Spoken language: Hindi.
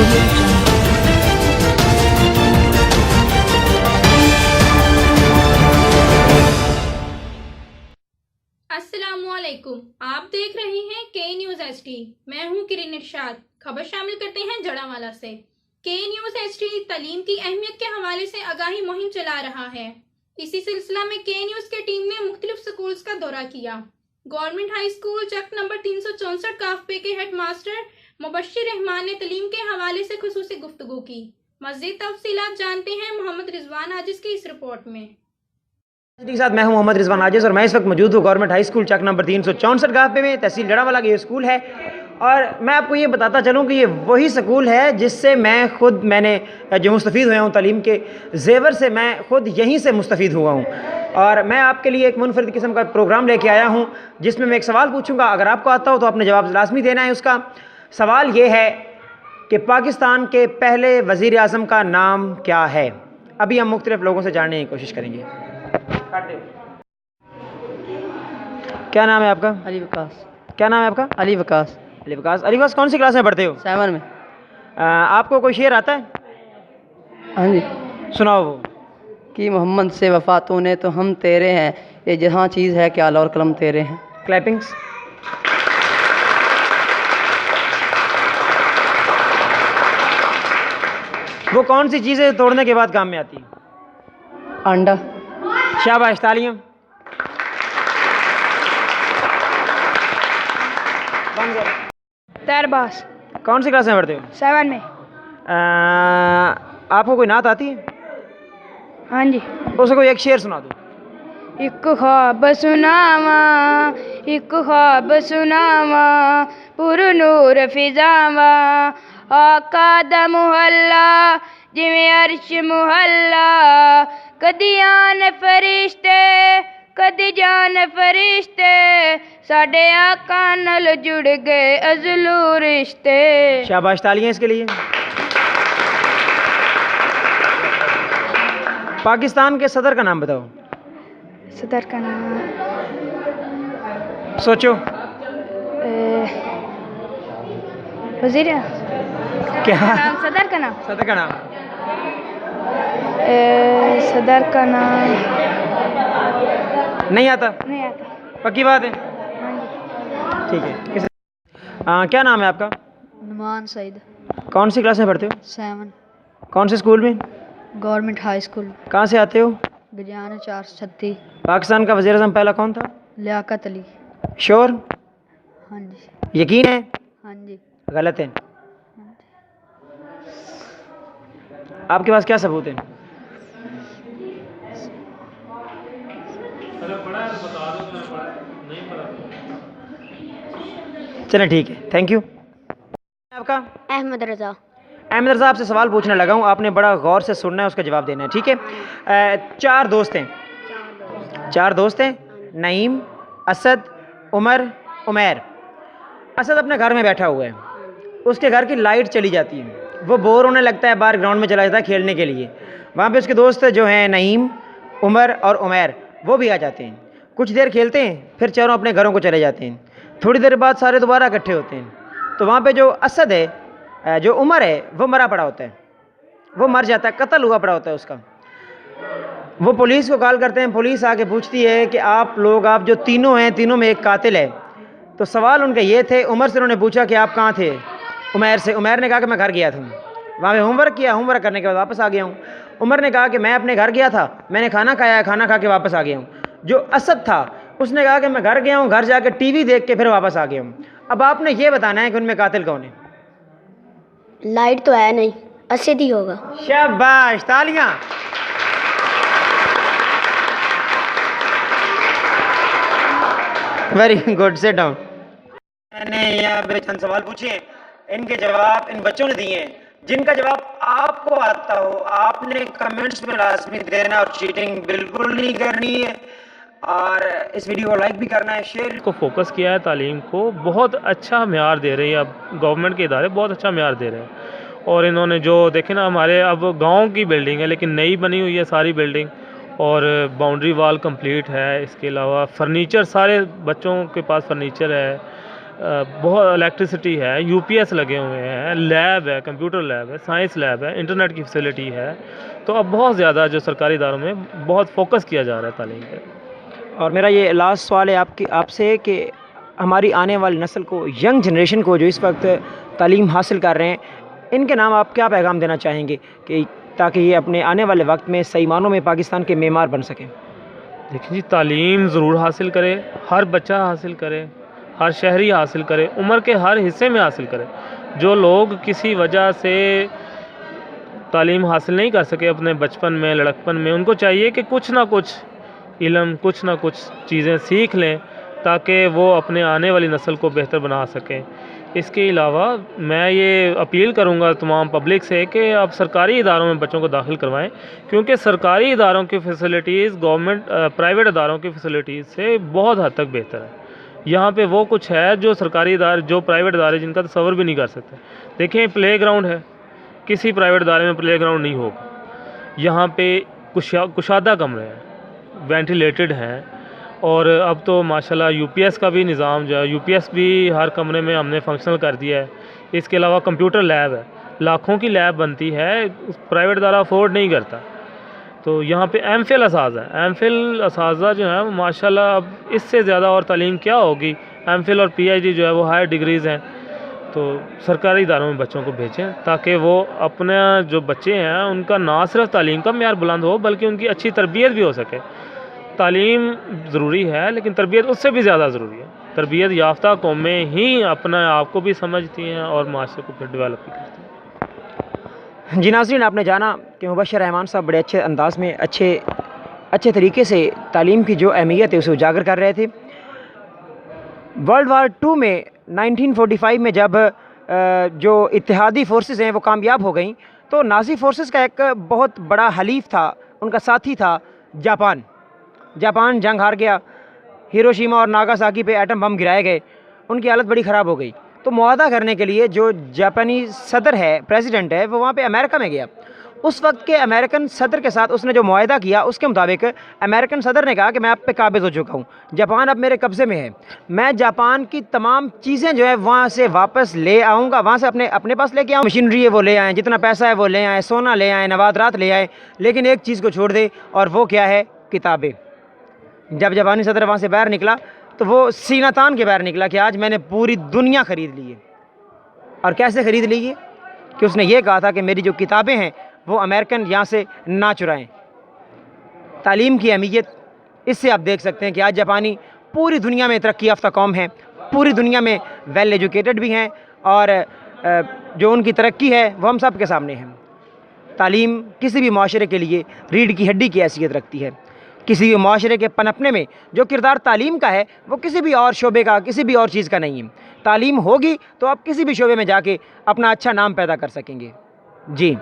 audio jungle. अस्सलामुअलैकुम, आप देख रहे हैं के न्यूज एचडी। मैं हूं किरण इरशाद। खबर शामिल करते हैं जड़ावाला से। के न्यूज एचडी तालीम की अहमियत के हवाले से आगाही मुहिम चला रहा है। इसी सिलसिला में के न्यूज के टीम ने मुख्तलिफ स्कूल्स का दौरा किया। गवर्नमेंट हाई स्कूल चक नंबर 364 काफपे के हेड मास्टर मुबश्शिर रहमान ने तालीम के हवाले से खुसूसी गुफ्तगू की। मज़ीद तफसीलात जानते हैं मोहम्मद रिजवान आजिज की इस रिपोर्ट में। के साथ मैं हूं मोहम्मद रिजवान आजिज और मैं इस वक्त मौजूद हूं गवर्नमेंट हाई स्कूल चक नंबर 364 काफे में, तहसील जड़ावाला का ये स्कूल है। और मैं आपको ये बताता चलूं कि ये वही स्कूल है जिससे मैंने जो मुस्तफ़ीद हुआ हूं तालीम के ज़ेवर से, मैं ख़ुद यहीं से मुस्तफ़ीद हुआ हूं। और मैं आपके लिए एक मुनफरिद किस्म का प्रोग्राम लेके आया हूं जिसमें मैं एक सवाल पूछूंगा। अगर आपको आता हो तो आपने जवाब लाजमी देना है। उसका सवाल ये है कि पाकिस्तान के पहले वज़ीर आज़म का नाम क्या है। अभी हम मुख्तलिफ लोगों से जानने की कोशिश करेंगे। क्या नाम है आपका? अली वकास। क्या नाम है आपका? अली वकास। अली वकास। अली वकास कौन सी क्लास में पढ़ते हो? 7 में। आपको कोई शेर आता है? हाँ जी। सुनाओ वो। कि मोहम्मद से वफा तूने तो हम तेरे हैं, ये जहाँ चीज़ है क्या और कलम तेरे हैं। क्लैपिंग्स। वो कौन सी चीज़ें तोड़ने के बाद काम में आती है? अंडा। शाबाश, तालियां। तरबास। कौन सी क्लास में पढ़ते हो? 7 में। आपको कोई नात आती है? हाँ जी। उसको कोई एक शेर सुना दो। एक ख्वाब सुनावा, एक ख्वाब सुनावा, पुरनूर फिजावा, आका दा मुहल्ला जिवें अर्श मुहल्ला, कदी आन फरिश्ते कदी जान फरिश्ते, साडे आका नाल जुड़ गए अज़लू रिश्ते। शाबाश, तालियां इसके लिए। पाकिस्तान के सदर का नाम बताओ। सदर का नाम सोचो। वज़ीर क्या नाम? सदर का नाम? सदर का नाम? सदर का नाम नहीं आता? नहीं आता। पक्की बात है? हाँ जी। ठीक है। क्या नाम है आपका? नुमान सईद। कौन सी क्लास में पढ़ते हो? 7। कौन से स्कूल में? गवर्नमेंट हाई स्कूल कहाँ से आते हो? गजाना 436। पाकिस्तान का वज़ीर आज़म पहला कौन था? लियाकत अली। श्योर? हाँ जी। यकीन है? हाँ जी। गलत है। आपके पास क्या सबूत है? चलें ठीक है, थैंक यू। आपका? अहमद रज़ा। अहमद रज़ा, आपसे सवाल पूछने लगा हूँ, आपने बड़ा गौर से सुनना है, उसका जवाब देना है, ठीक है? 4 दोस्त हैं। 4 दोस्त हैं, नईम, असद, उमर, उमैर। असद अपने घर में बैठा हुआ है, उसके घर की लाइट चली जाती है, वो बोर होने लगता है, बाहर ग्राउंड में चला जाता है खेलने के लिए। वहाँ पे उसके दोस्त जो हैं नईम, उमर और उमैर, वो भी आ जाते हैं। कुछ देर खेलते हैं, फिर चारों अपने घरों को चले जाते हैं। थोड़ी देर बाद सारे दोबारा इकट्ठे होते हैं, तो वहाँ पे जो असद है, जो उमर है, वो मरा पड़ा होता है, वो मर जाता है, कत्ल हुआ पड़ा होता है उसका। वो पुलिस को कॉल करते हैं, पुलिस आके पूछती है कि आप जो तीनों हैं, तीनों में एक कातिल है। तो सवाल उनके ये थे, उमर से उन्होंने पूछा कि आप कहाँ थे? उमैर से। उमैर ने कहा कि मैं घर गया था, वहाँ पे होमवर्क किया, होमवर्क करने के बाद वापस आ गया हूँ। उमर ने कहा कि मैं अपने घर गया था, मैंने खाना खाया, खाना खा के वापस आ गया हूँ। जो असद था उसने कहा कि मैं घर गया हूँ, घर जाकर टीवी देख के फिर वापस आ गया हूँ। अब आपने ये बताना है कि उनमें कातिल कौन है। लाइट तो है नहीं, असद ही होगा। शाबाश, तालियां। Very good, sit down. मैंने यहाँ पे चंद सवाल पूछे, इनके जवाब इन बच्चों ने दिए हैं। जिनका जवाब आपको आता हो आपने कमेंट्स में लाजमी देना और चीटिंग बिल्कुल नहीं करनी है, और इस वीडियो को लाइक भी करना है, शेयर को फोकस किया है। तालीम को बहुत अच्छा म्यार दे रही है, अब गवर्नमेंट के इदारे बहुत अच्छा म्यार दे रहे हैं। और इन्होंने जो देखे ना, हमारे अब गांव की बिल्डिंग है लेकिन नई बनी हुई है सारी बिल्डिंग, और बाउंड्री वाल कंप्लीट है। इसके अलावा फर्नीचर, सारे बच्चों के पास फर्नीचर है, बहुत इलेक्ट्रिसिटी है, यूपीएस लगे हुए हैं, लैब है, कंप्यूटर लैब है, साइंस लैब है, इंटरनेट की फैसिलिटी है। तो अब बहुत ज़्यादा जो सरकारी इदारों में बहुत फोकस किया जा रहा है तालीम पे। और मेरा ये लास्ट सवाल है आपसे कि हमारी आने वाली नस्ल को, यंग जनरेशन को जो इस वक्त तालीम हासिल कर रहे हैं, इनके नाम आप क्या पैगाम देना चाहेंगे कि ताकि ये अपने आने वाले वक्त में सही मानों में पाकिस्तान के मेमार बन सकें? देखिए जी, तालीम ज़रूर हासिल करे, हर बच्चा हासिल करे, हर शहरी हासिल करे, उम्र के हर हिस्से में हासिल करे। जो लोग किसी वजह से तालीम हासिल नहीं कर सके अपने बचपन में, लड़कपन में, उनको चाहिए कि कुछ ना कुछ इल्म, कुछ ना कुछ चीज़ें सीख लें ताकि वो अपने आने वाली नस्ल को बेहतर बना सकें। इसके अलावा मैं ये अपील करूंगा तमाम पब्लिक से कि आप सरकारी इदारों में बच्चों को दाखिल करवाएं, क्योंकि सरकारी इदारों की फ़ैसिलिटीज़ प्राइवेट इदारों की फ़ैसिलिटीज़ से बहुत हद तक बेहतर है। यहाँ पे वो कुछ है जो सरकारी इदारे, जो प्राइवेट इदारे जिनका तसव्वुर भी नहीं कर सकते। देखिए, प्लेग्राउंड है, किसी प्राइवेट इदारे में प्लेग्राउंड नहीं होगा। यहाँ पे कुशादा कमरे हैं, वेंटिलेटेड हैं, और अब तो माशाल्लाह यूपीएस का भी निज़ाम जो है, यूपीएस भी हर कमरे में हमने फंक्शनल कर दिया है। इसके अलावा कंप्यूटर लैब है, लाखों की लैब बनती है, प्राइवेट इदारा अफोर्ड नहीं करता। तो यहाँ पे एमफिल असाज़ा जो है माशाल्लाह, अब इससे ज़्यादा और तालीम क्या होगी। एमफिल और पीएचडी जो है वो हायर डिग्रीज़ हैं। तो सरकारी इदारों में बच्चों को भेजें ताकि वो अपने जो बच्चे हैं उनका ना सिर्फ तालीम का मेयार बुलंद हो बल्कि उनकी अच्छी तरबियत भी हो सके। तालीम ज़रूरी है लेकिन तरबियत उससे भी ज़्यादा ज़रूरी है। तरबियत याफ्ता कौमें ही अपने आप को भी समझती हैं और माशरे को फिर डेवलप भी करती हैं। जी नाज़रीन, आपने जाना कि मुबश्शिर रहमान साहब बड़े अच्छे अंदाज़ में अच्छे तरीके से तालीम की जो अहमियत है उसे उजागर कर रहे थे। वर्ल्ड वार 2 में 1945 में जब जो इत्तेहादी फोर्सेस हैं वो कामयाब हो गई, तो नाज़ी फोर्सेस का एक बहुत बड़ा हलीफ था, उनका साथी था जापान जंग हार गया। हिरोशिमा और नागासाकी पे एटम बम गिराए गए, उनकी हालत बड़ी ख़राब हो गई। तो मुआहदा करने के लिए जो जापानी सदर है, प्रेसिडेंट है, वो वहाँ पे अमेरिका में गया। उस वक्त के अमेरिकन सदर के साथ उसने जो मुआहदा किया उसके मुताबिक अमेरिकन सदर ने कहा कि मैं आप पे काबिज़ हो चुका हूँ, जापान अब मेरे कब्ज़े में है, मैं जापान की तमाम चीज़ें जो है वहाँ से वापस ले आऊँगा, वहाँ से अपने पास लेके आऊँ। मशीनरी है वो ले आएँ, जितना पैसा है वो ले आएँ, सोना ले आएँ, नवादरात ले आएँ, लेकिन एक चीज़ को छोड़ दे, और वो क्या है? किताबें। जब जापानी सदर वहाँ से बाहर निकला तो वो सीना तान के बाहर निकला कि आज मैंने पूरी दुनिया ख़रीद ली है। और कैसे ख़रीद ली है? कि उसने ये कहा था कि मेरी जो किताबें हैं वो अमेरिकन यहाँ से ना चुराएं। तालीम की अहमियत इससे आप देख सकते हैं कि आज जापानी पूरी दुनिया में तरक्की याफ्ता कौम है, पूरी दुनिया में वेल एजुकेटेड भी हैं, और जो उनकी तरक्की है वो हम सब के सामने है। तालीम किसी भी माशरे के लिए रीढ़ की हड्डी की हैसियत रखती है। किसी भी माशरे के पनपने में जो किरदार तालीम का है वो किसी भी और शोबे का, किसी भी और चीज़ का नहीं है। तालीम होगी तो आप किसी भी शोबे में जाके अपना अच्छा नाम पैदा कर सकेंगे। जी।